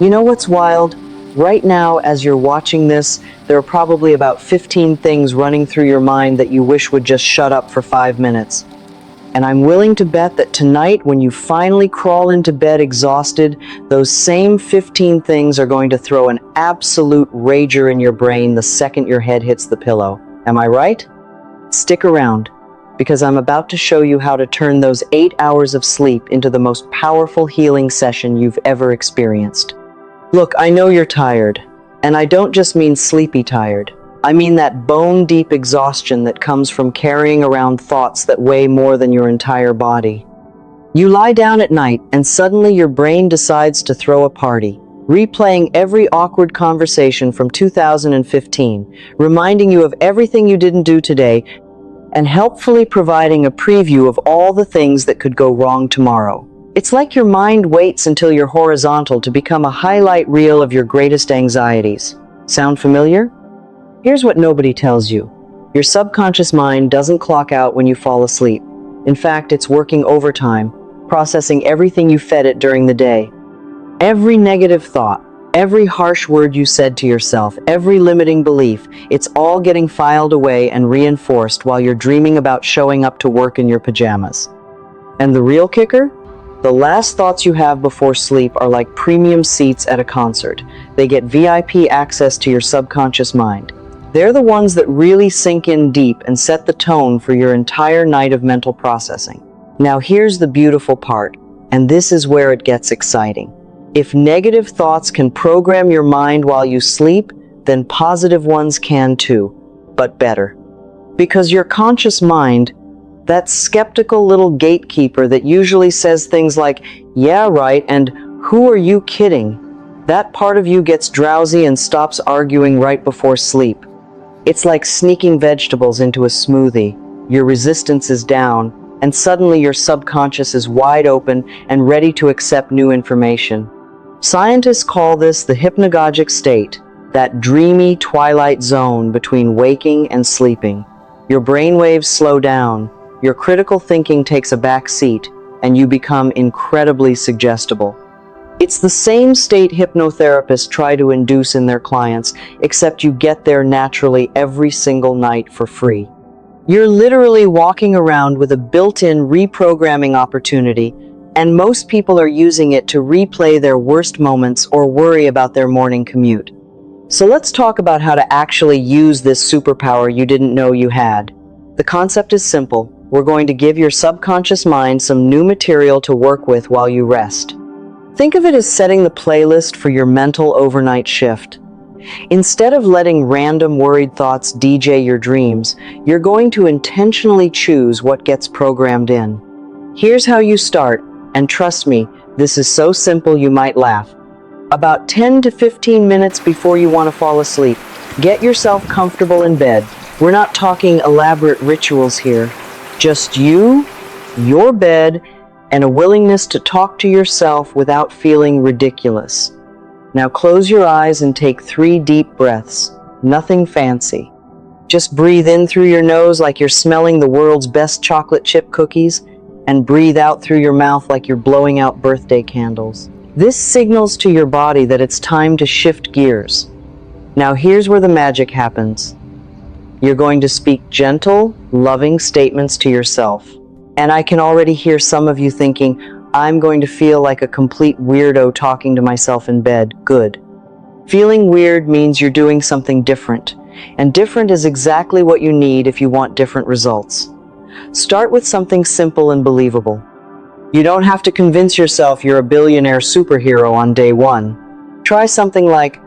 You know what's wild? Right now, as you're watching this, there are probably about 15 things running through your mind that you wish would just shut up for 5 minutes. And I'm willing to bet that tonight, when you finally crawl into bed exhausted, those same 15 things are going to throw an absolute rager in your brain the second your head hits the pillow. Am I right? Stick around, because I'm about to show you how to turn those 8 hours of sleep into the most powerful healing session you've ever experienced. Look, I know you're tired, and I don't just mean sleepy tired. I mean that bone-deep exhaustion that comes from carrying around thoughts that weigh more than your entire body. You lie down at night, and suddenly your brain decides to throw a party, replaying every awkward conversation from 2015, reminding you of everything you didn't do today, and helpfully providing a preview of all the things that could go wrong tomorrow. It's like your mind waits until you're horizontal to become a highlight reel of your greatest anxieties. Sound familiar? Here's what nobody tells you. Your subconscious mind doesn't clock out when you fall asleep. In fact, it's working overtime, processing everything you fed it during the day. Every negative thought, every harsh word you said to yourself, every limiting belief, it's all getting filed away and reinforced while you're dreaming about showing up to work in your pajamas. And the real kicker? The last thoughts you have before sleep are like premium seats at a concert. They get VIP access to your subconscious mind. They're the ones that really sink in deep and set the tone for your entire night of mental processing. Now here's the beautiful part, and this is where it gets exciting. If negative thoughts can program your mind while you sleep, then positive ones can too, but better. Because your conscious mind, that skeptical little gatekeeper that usually says things like, "Yeah, right," and "Who are you kidding?" that part of you gets drowsy and stops arguing right before sleep. It's like sneaking vegetables into a smoothie. Your resistance is down, and suddenly your subconscious is wide open and ready to accept new information. Scientists call this the hypnagogic state, that dreamy twilight zone between waking and sleeping. Your brainwaves slow down, your critical thinking takes a back seat, and you become incredibly suggestible. It's the same state hypnotherapists try to induce in their clients, except you get there naturally every single night for free. You're literally walking around with a built-in reprogramming opportunity, and most people are using it to replay their worst moments or worry about their morning commute. So let's talk about how to actually use this superpower you didn't know you had. The concept is simple. We're going to give your subconscious mind some new material to work with while you rest. Think of it as setting the playlist for your mental overnight shift. Instead of letting random worried thoughts DJ your dreams, you're going to intentionally choose what gets programmed in. Here's how you start, and trust me, this is so simple you might laugh. About 10 to 15 minutes before you want to fall asleep, get yourself comfortable in bed. We're not talking elaborate rituals here. Just you, your bed, and a willingness to talk to yourself without feeling ridiculous. Now close your eyes and take 3 deep breaths. Nothing fancy. Just breathe in through your nose like you're smelling the world's best chocolate chip cookies, and breathe out through your mouth like you're blowing out birthday candles. This signals to your body that it's time to shift gears. Now here's where the magic happens. You're going to speak gentle, loving statements to yourself. And I can already hear some of you thinking, I'm going to feel like a complete weirdo talking to myself in bed. Good. Feeling weird means you're doing something different. And different is exactly what you need if you want different results. Start with something simple and believable. You don't have to convince yourself you're a billionaire superhero on day 1. Try something like,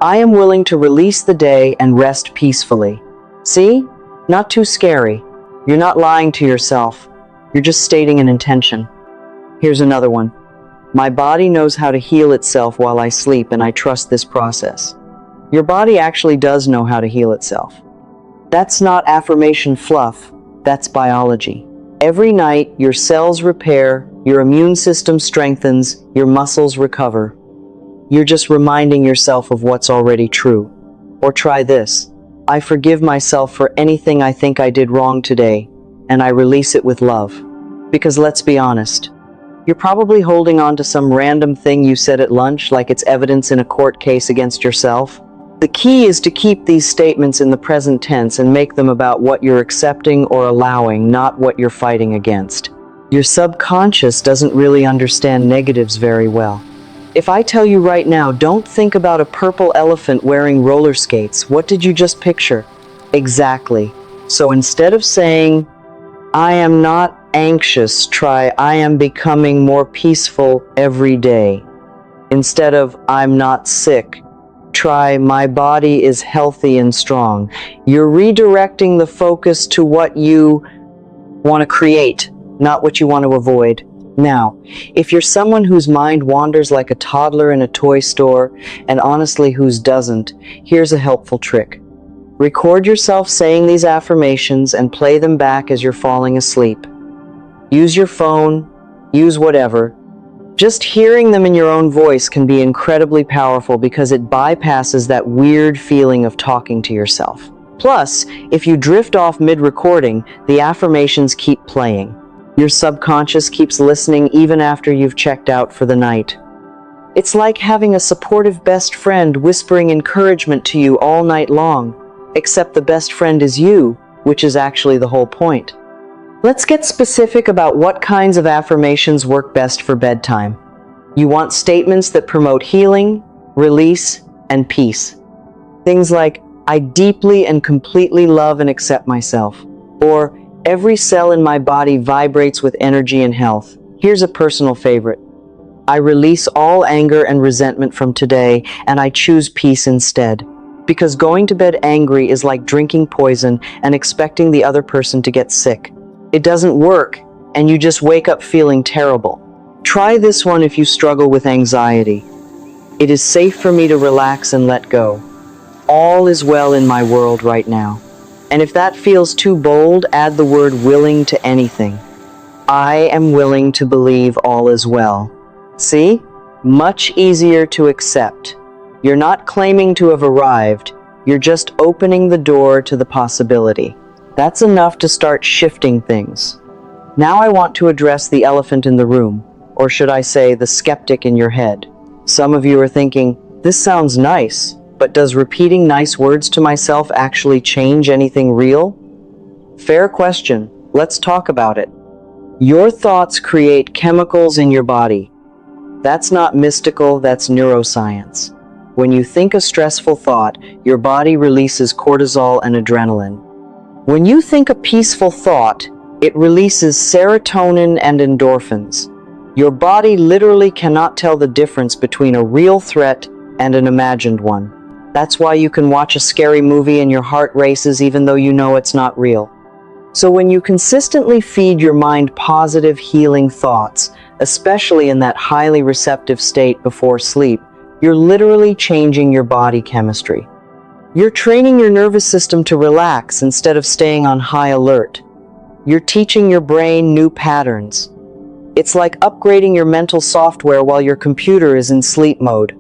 I am willing to release the day and rest peacefully. See? Not too scary. You're not lying to yourself. You're just stating an intention. Here's another one. My body knows how to heal itself while I sleep, and I trust this process. Your body actually does know how to heal itself. That's not affirmation fluff. That's biology. Every night, your cells repair, your immune system strengthens, your muscles recover. You're just reminding yourself of what's already true. Or try this. I forgive myself for anything I think I did wrong today, and I release it with love. Because let's be honest, You're probably holding on to some random thing you said at lunch, like it's evidence in a court case against yourself. The key is to keep these statements in the present tense and make them about what you're accepting or allowing, not what you're fighting against. Your subconscious doesn't really understand negatives very well. If I tell you right now, don't think about a purple elephant wearing roller skates, what did you just picture? Exactly. So instead of saying, I am not anxious, try, I am becoming more peaceful every day. Instead of, I'm not sick, try, my body is healthy and strong. You're redirecting the focus to what you want to create, not what you want to avoid. Now, if you're someone whose mind wanders like a toddler in a toy store, and honestly whose doesn't, here's a helpful trick. Record yourself saying these affirmations and play them back as you're falling asleep. Use your phone, use whatever. Just hearing them in your own voice can be incredibly powerful because it bypasses that weird feeling of talking to yourself. Plus, if you drift off mid-recording, the affirmations keep playing. Your subconscious keeps listening even after you've checked out for the night. It's like having a supportive best friend whispering encouragement to you all night long, except the best friend is you, which is actually the whole point. Let's get specific about what kinds of affirmations work best for bedtime. You want statements that promote healing, release, and peace. Things like, I deeply and completely love and accept myself. Or, every cell in my body vibrates with energy and health. Here's a personal favorite. I release all anger and resentment from today, and I choose peace instead. Because going to bed angry is like drinking poison and expecting the other person to get sick. It doesn't work, and you just wake up feeling terrible. Try this one if you struggle with anxiety. It is safe for me to relax and let go. All is well in my world right now. And if that feels too bold, add the word willing to anything. I am willing to believe all is well. See? Much easier to accept. You're not claiming to have arrived. You're just opening the door to the possibility. That's enough to start shifting things. Now I want to address the elephant in the room, or should I say the skeptic in your head. Some of you are thinking, this sounds nice, but does repeating nice words to myself actually change anything real? Fair question. Let's talk about it. Your thoughts create chemicals in your body. That's not mystical, that's neuroscience. When you think a stressful thought, your body releases cortisol and adrenaline. When you think a peaceful thought, it releases serotonin and endorphins. Your body literally cannot tell the difference between a real threat and an imagined one. That's why you can watch a scary movie and your heart races even though you know it's not real. So when you consistently feed your mind positive, healing thoughts, especially in that highly receptive state before sleep, you're literally changing your body chemistry. You're training your nervous system to relax instead of staying on high alert. You're teaching your brain new patterns. It's like upgrading your mental software while your computer is in sleep mode.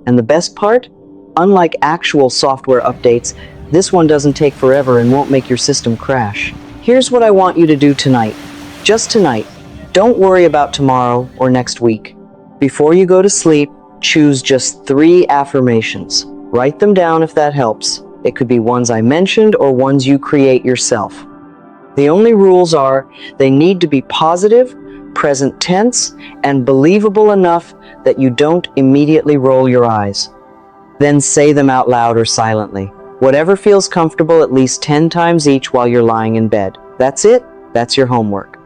And the best part? Unlike actual software updates, this one doesn't take forever and won't make your system crash. Here's what I want you to do tonight. Just tonight. Don't worry about tomorrow or next week. Before you go to sleep, choose just 3 affirmations. Write them down if that helps. It could be ones I mentioned or ones you create yourself. The only rules are they need to be positive, present tense, and believable enough that you don't immediately roll your eyes. Then say them out loud or silently. Whatever feels comfortable at least 10 times each while you're lying in bed. That's it. That's your homework.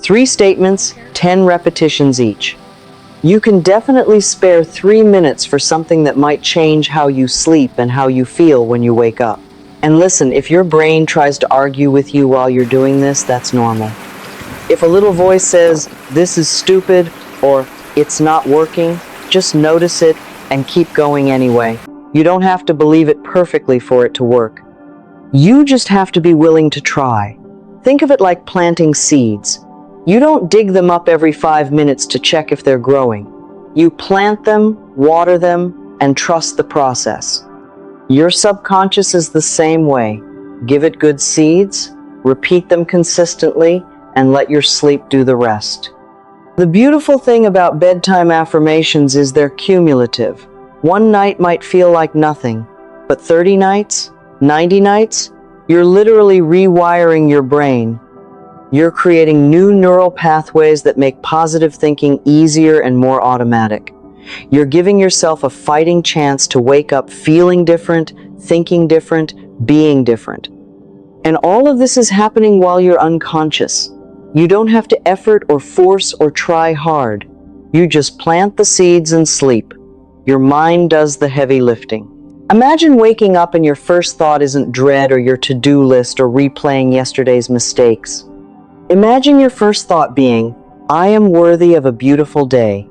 3 statements, 10 repetitions each. You can definitely spare 3 minutes for something that might change how you sleep and how you feel when you wake up. And listen, if your brain tries to argue with you while you're doing this, that's normal. If a little voice says, this is stupid, or it's not working, just notice it and keep going anyway. You don't have to believe it perfectly for it to work. You just have to be willing to try. Think of it like planting seeds. You don't dig them up every 5 minutes to check if they're growing. You plant them, water them, and trust the process. Your subconscious is the same way. Give it good seeds, repeat them consistently, and let your sleep do the rest. The beautiful thing about bedtime affirmations is they're cumulative. One night might feel like nothing, but 30 nights, 90 nights, you're literally rewiring your brain. You're creating new neural pathways that make positive thinking easier and more automatic. You're giving yourself a fighting chance to wake up feeling different, thinking different, being different. And all of this is happening while you're unconscious. You don't have to effort or force or try hard. You just plant the seeds and sleep. Your mind does the heavy lifting. Imagine waking up and your first thought isn't dread or your to-do list or replaying yesterday's mistakes. Imagine your first thought being, I am worthy of a beautiful day.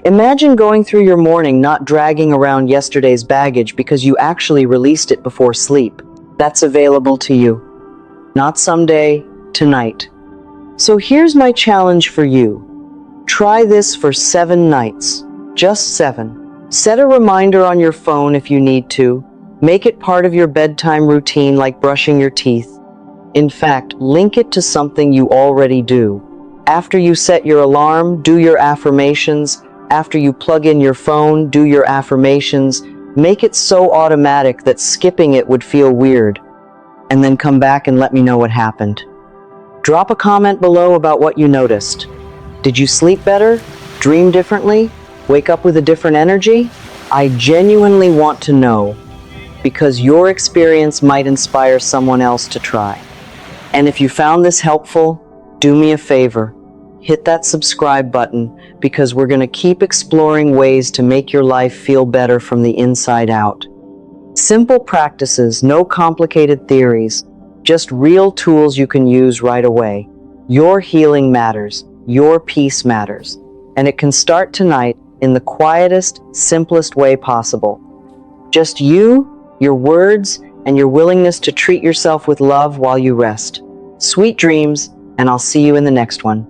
Imagine going through your morning not dragging around yesterday's baggage because you actually released it before sleep. That's available to you. Not someday, tonight. So here's my challenge for you. Try this for 7 nights. Just 7. Set a reminder on your phone if you need to. Make it part of your bedtime routine like brushing your teeth. In fact, link it to something you already do. After you set your alarm, do your affirmations. After you plug in your phone, do your affirmations. Make it so automatic that skipping it would feel weird. And then come back and let me know what happened. Drop a comment below about what you noticed. Did you sleep better? Dream differently? Wake up with a different energy? I genuinely want to know, because your experience might inspire someone else to try. And if you found this helpful, do me a favor. Hit that subscribe button, because we're going to keep exploring ways to make your life feel better from the inside out. Simple practices, no complicated theories, just real tools you can use right away. Your healing matters. Your peace matters. And it can start tonight in the quietest, simplest way possible. Just you, your words, and your willingness to treat yourself with love while you rest. Sweet dreams, and I'll see you in the next one.